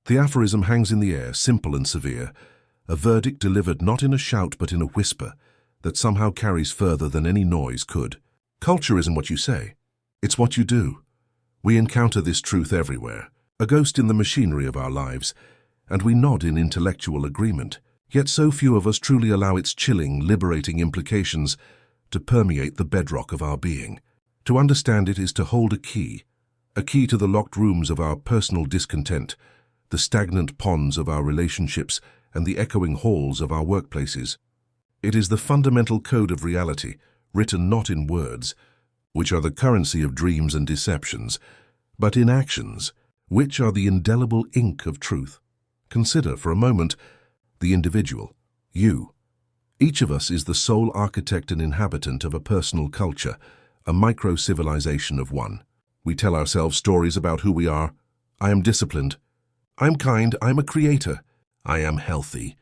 The aphorism hangs in the air, simple and severe, a verdict delivered not in a shout but in a whisper that somehow carries further than any noise could. Culture isn't what you say, it's what you do. We encounter this truth everywhere, a ghost in the machinery of our lives, and we nod in intellectual agreement. Yet so few of us truly allow its chilling, liberating implications to permeate the bedrock of our being. To understand it is to hold a key to the locked rooms of our personal discontent, the stagnant ponds of our relationships, and the echoing halls of our workplaces. It is the fundamental code of reality, written not in words, which are the currency of dreams and deceptions, but in actions, which are the indelible ink of truth. Consider for a moment the individual, you. Each of us is the sole architect and inhabitant of a personal culture, a micro-civilization of one. We tell ourselves stories about who we are. I am disciplined. I'm kind. I'm a creator. I am healthy.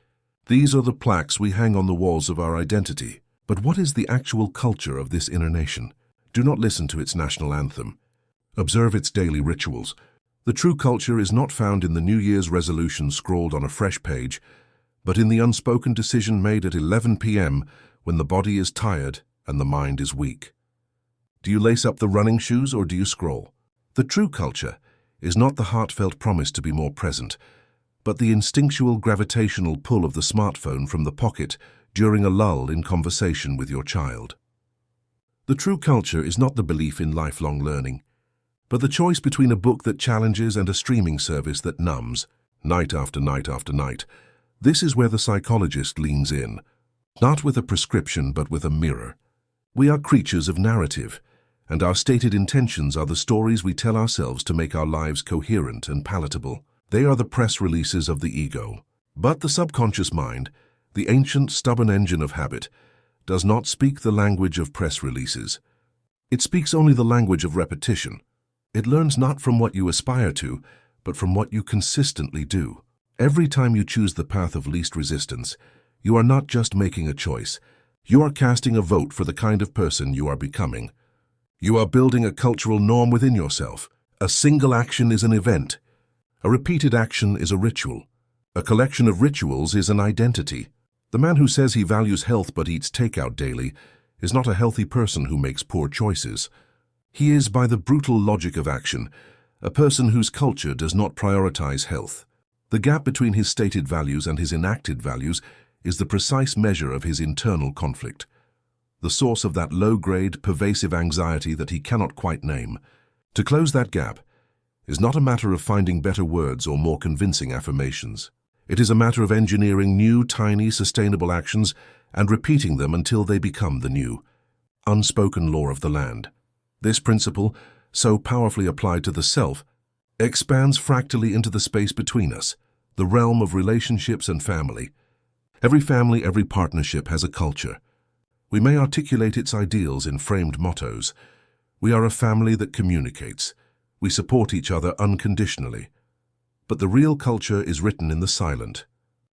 These are the plaques we hang on the walls of our identity. But what is the actual culture of this inner nation? Do not listen to its national anthem. Observe its daily rituals. The true culture is not found in the New Year's resolution scrawled on a fresh page, but in the unspoken decision made at 11 p.m. when the body is tired and the mind is weak. Do you lace up the running shoes or do you scroll? The true culture is not the heartfelt promise to be more present, but the instinctual gravitational pull of the smartphone from the pocket during a lull in conversation with your child. The true culture is not the belief in lifelong learning, but the choice between a book that challenges and a streaming service that numbs, night after night after night. This is where the psychologist leans in, not with a prescription but with a mirror. We are creatures of narrative, and our stated intentions are the stories we tell ourselves to make our lives coherent and palatable. They are the press releases of the ego. But the subconscious mind, the ancient, stubborn engine of habit, does not speak the language of press releases. It speaks only the language of repetition. It learns not from what you aspire to, but from what you consistently do. Every time you choose the path of least resistance, you are not just making a choice. You are casting a vote for the kind of person you are becoming. You are building a cultural norm within yourself. A single action is an event. A repeated action is a ritual. A collection of rituals is an identity. The man who says he values health but eats takeout daily is not a healthy person who makes poor choices. He is, by the brutal logic of action, a person whose culture does not prioritize health. The gap between his stated values and his enacted values is the precise measure of his internal conflict, the source of that low-grade, pervasive anxiety that he cannot quite name. To close that gap is not a matter of finding better words or more convincing affirmations. It is a matter of engineering new, tiny, sustainable actions and repeating them until they become the new, unspoken law of the land. This principle, so powerfully applied to the self, expands fractally into the space between us, the realm of relationships and family. Every family, every partnership has a culture. We may articulate its ideals in framed mottos. We are a family that communicates. We support each other unconditionally. But the real culture is written in the silent,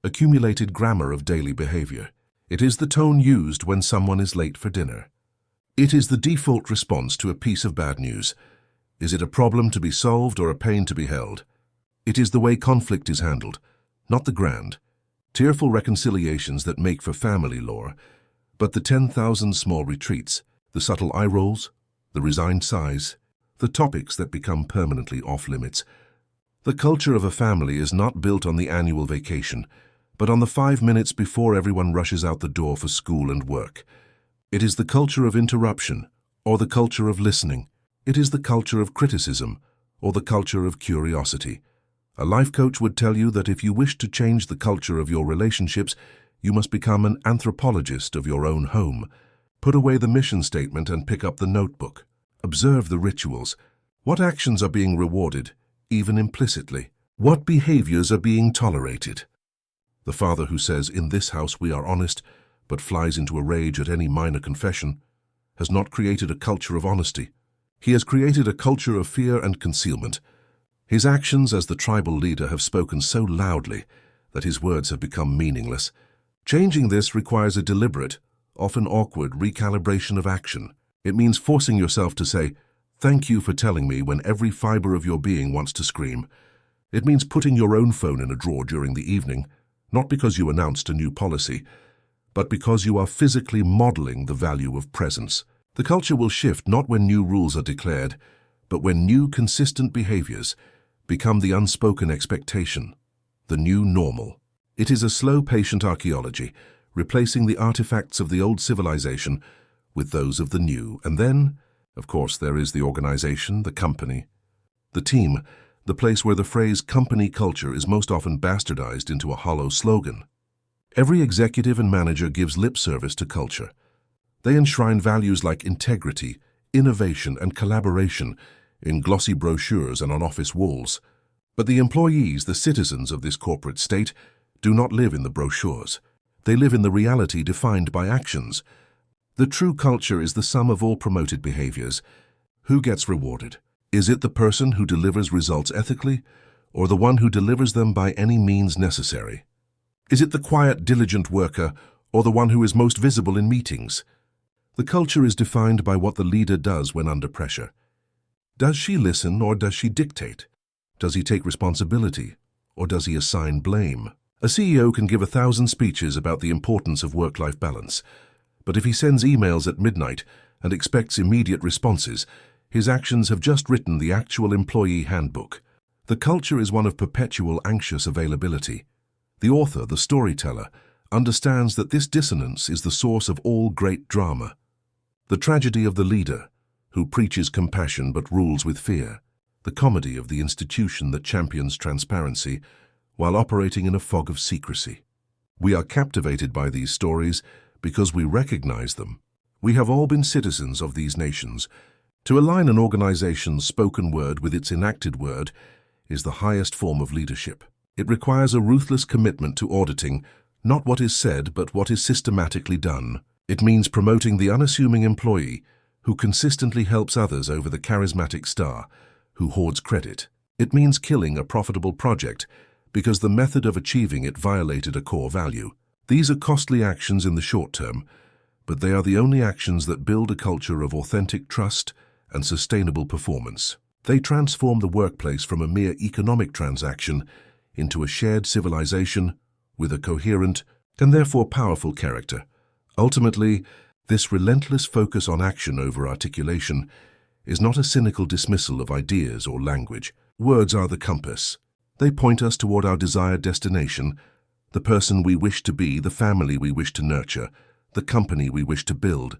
accumulated grammar of daily behavior. It is the tone used when someone is late for dinner. It is the default response to a piece of bad news. Is it a problem to be solved or a pain to be held? It is the way conflict is handled, not the grand, tearful reconciliations that make for family lore, but the 10,000 small retreats, the subtle eye rolls, the resigned sighs, the topics that become permanently off-limits. The culture of a family is not built on the annual vacation, but on the 5 minutes before everyone rushes out the door for school and work. It is the culture of interruption, or the culture of listening. It is the culture of criticism, or the culture of curiosity. A life coach would tell you that if you wish to change the culture of your relationships, you must become an anthropologist of your own home. Put away the mission statement and pick up the notebook. Observe the rituals. What actions are being rewarded, even implicitly? What behaviors are being tolerated? The father who says, "In this house we are honest," but flies into a rage at any minor confession, has not created a culture of honesty. He has created a culture of fear and concealment. His actions as the tribal leader have spoken so loudly that his words have become meaningless. Changing this requires a deliberate, often awkward recalibration of action. It means forcing yourself to say, "Thank you for telling me," when every fiber of your being wants to scream. It means putting your own phone in a drawer during the evening, not because you announced a new policy, but because you are physically modeling the value of presence. The culture will shift not when new rules are declared, but when new consistent behaviors become the unspoken expectation, the new normal. It is a slow, patient archaeology, replacing the artifacts of the old civilization with those of the new. And then, of course, there is the organization, the company, the team, the place where the phrase company culture is most often bastardized into a hollow slogan. Every executive and manager gives lip service to culture. They enshrine values like integrity, innovation, and collaboration in glossy brochures and on office walls. But the employees, the citizens of this corporate state, do not live in the brochures. They live in the reality defined by actions. The true culture is the sum of all promoted behaviors. Who gets rewarded? Is it the person who delivers results ethically, or the one who delivers them by any means necessary? Is it the quiet, diligent worker, or the one who is most visible in meetings? The culture is defined by what the leader does when under pressure. Does she listen or does she dictate? Does he take responsibility or does he assign blame? A CEO can give 1,000 speeches about the importance of work-life balance, but if he sends emails at midnight and expects immediate responses, his actions have just written the actual employee handbook. The culture is one of perpetual anxious availability. The author, the storyteller, understands that this dissonance is the source of all great drama. The tragedy of the leader, who preaches compassion but rules with fear. The comedy of the institution that champions transparency while operating in a fog of secrecy. We are captivated by these stories because we recognize them. We have all been citizens of these nations. To align an organization's spoken word with its enacted word is the highest form of leadership. It requires a ruthless commitment to auditing not what is said, but what is systematically done. It means promoting the unassuming employee who consistently helps others over the charismatic star who hoards credit. It means killing a profitable project because the method of achieving it violated a core value. These are costly actions in the short term, but they are the only actions that build a culture of authentic trust and sustainable performance. They transform the workplace from a mere economic transaction into a shared civilization with a coherent and therefore powerful character. Ultimately, this relentless focus on action over articulation is not a cynical dismissal of ideas or language. Words are the compass. They point us toward our desired destination, the person we wish to be, the family we wish to nurture, the company we wish to build.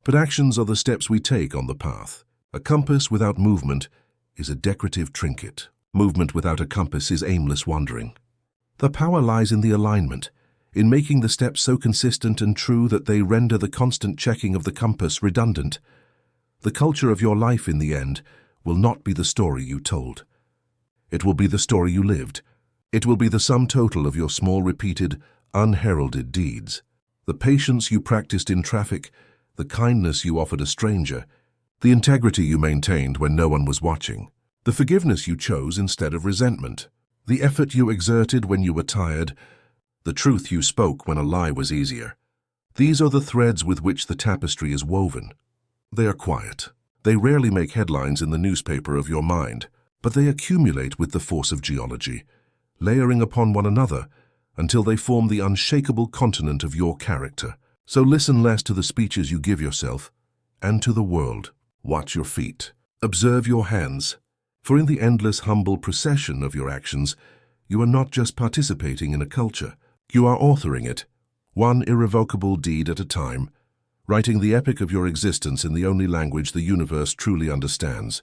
But actions are the steps we take on the path. A compass without movement is a decorative trinket. Movement without a compass is aimless wandering. The power lies in the alignment, in making the steps so consistent and true that they render the constant checking of the compass redundant. The culture of your life, in the end, will not be the story you told. It will be the story you lived. It will be the sum total of your small, repeated, unheralded deeds. The patience you practiced in traffic, the kindness you offered a stranger, the integrity you maintained when no one was watching, the forgiveness you chose instead of resentment, the effort you exerted when you were tired, the truth you spoke when a lie was easier. These are the threads with which the tapestry is woven. They are quiet. They rarely make headlines in the newspaper of your mind, but they accumulate with the force of geology, layering upon one another until they form the unshakable continent of your character. So listen less to the speeches you give yourself and to the world. Watch your feet. Observe your hands. For in the endless, humble procession of your actions, you are not just participating in a culture. You are authoring it, one irrevocable deed at a time, writing the epic of your existence in the only language the universe truly understands.